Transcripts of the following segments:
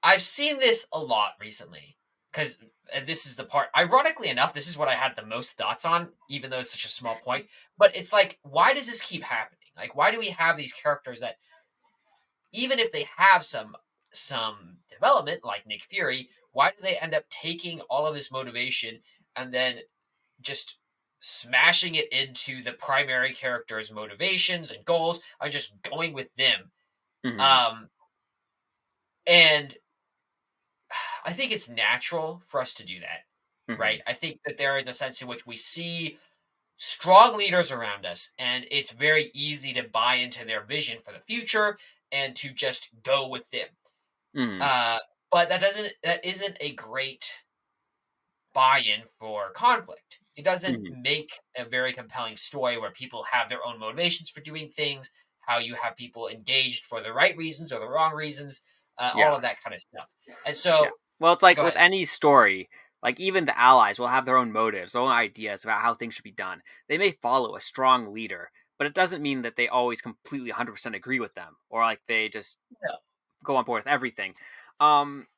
I've seen this a lot recently because this is the part. Ironically enough, this is what I had the most thoughts on, even though it's such a small point. But it's like, why does this keep happening? Like, why do we have these characters that, even if they have some development, like Nick Fury, why do they end up taking all of this motivation and then just smashing it into the primary character's motivations and goals and just going with them? Hmm. Um, and I think it's natural for us to do that, Hmm. right? I think that there is a sense in which we see strong leaders around us, and it's very easy to buy into their vision for the future and to just go with them. Hmm. Uh, but that isn't a great buy-in for conflict. It doesn't Hmm. make a very compelling story where people have their own motivations for doing things, how you have people engaged for the right reasons or the wrong reasons, all Yeah. of that kind of stuff. And Yeah. so, Well, it's like go with ahead. any story, like even the allies will have their own motives, their own ideas about how things should be done. They may follow a strong leader, but it doesn't mean that they always completely 100% agree with them or like they just Yeah. go on board with everything. Um,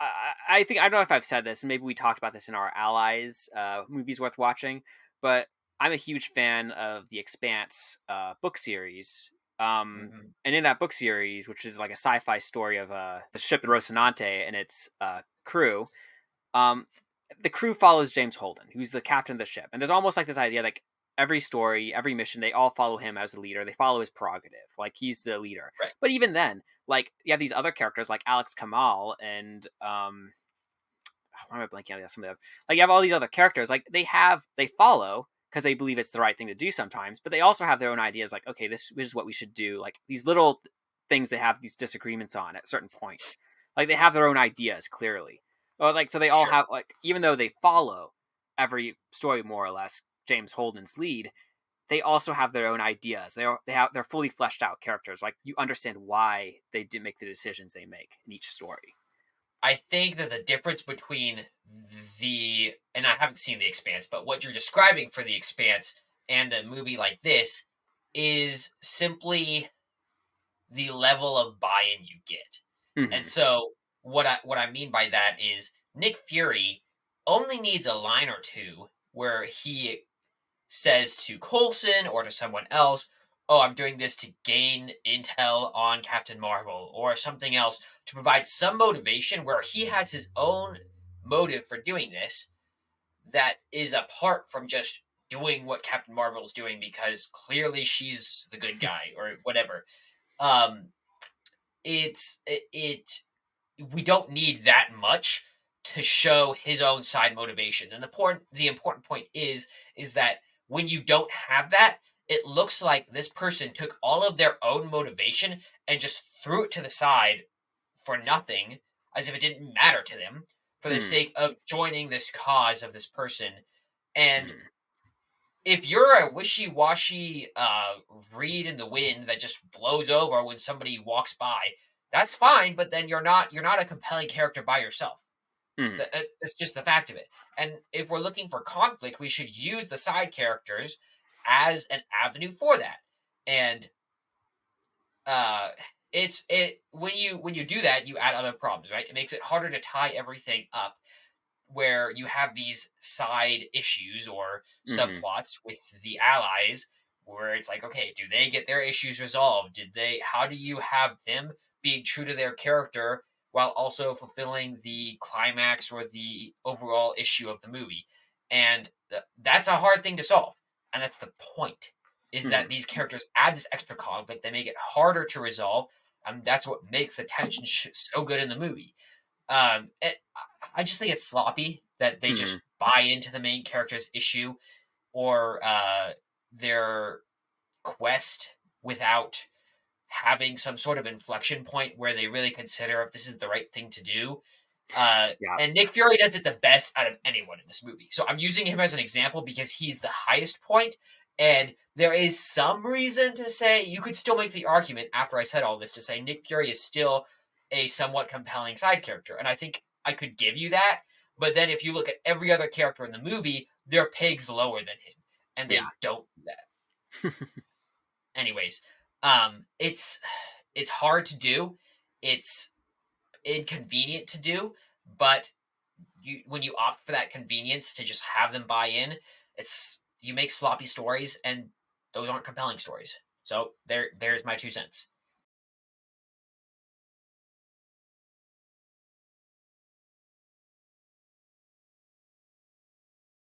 I think I don't know if I've said this, and maybe we talked about this in our allies movies worth watching, but I'm a huge fan of the Expanse book series. Mhm. And in that book series, which is like a sci-fi story of the ship the Rocinante and its crew, um, the crew follows James Holden, who's the captain of the ship, and there's almost like this idea like every story, every mission, they all follow him as a leader. They follow his prerogative, like he's the leader. Right. But even then, like you have these other characters like Alex Kamal and why am I blanking out some of them? Like you have all these other characters, like they follow because they believe it's the right thing to do sometimes, but they also have their own ideas. Like, okay, this is what we should do. Like these little things they have these disagreements on at certain points. Like they have their own ideas clearly. I was like, so they all Sure. have like, even though they follow every story more or less James Holden's lead, they also have their own ideas. They're fully fleshed out characters. Like you understand why they did make the decisions they make in each story. I think that the difference between and I haven't seen The Expanse, but what you're describing for The Expanse and a movie like this is simply the level of buy-in you get. And Hmm. so what I mean by that is Nick Fury only needs a line or two where he says to Coulson or to someone else, "Oh, I'm doing this to gain intel on Captain Marvel," or something else to provide some motivation where he has his own motive for doing this that is apart from just doing what Captain Marvel's doing because clearly she's the good guy or whatever. Um, it we don't need that much to show his own side motivations. And the important point is that when you don't have that, it looks like this person took all of their own motivation and just threw it to the side for nothing, as if it didn't matter to them, for the Hmm. sake of joining this cause of this person. And Hmm. if you're a wishy-washy reed in the wind that just blows over when somebody walks by, that's fine, but then you're not a compelling character by yourself. Hmm. That's just the fact of it. And if we're looking for conflict, we should use the side characters as an avenue for that. And uh it when you do that, you add other problems, right? It makes it harder to tie everything up where you have these side issues or Hmm. subplots with the allies where it's like, okay, do they get their issues resolved? How do you have them being true to their character while also fulfilling the climax or the overall issue of the movie? And that's a hard thing to solve. And that's the point, is Hmm. that these characters add this extra conflict. They make it harder to resolve. And that's what makes the tension so good in the movie. I just think it's sloppy that they Hmm. just buy into the main character's issue or their quest without having some sort of inflection point where they really consider if this is the right thing to do. Yeah. And Nick Fury does it the best out of anyone in this movie. So I'm using him as an example because he's the highest point, and there is some reason to say you could still make the argument after I said all this to say Nick Fury is still a somewhat compelling side character, and I think I could give you that. But then if you look at every other character in the movie, they're pegs lower than him, and Yeah. they don't do that. Anyways, it's hard to do. It's inconvenient to do, but when you opt for that convenience to just have them buy in, you make sloppy stories, and those aren't compelling stories. So there's my 2 cents.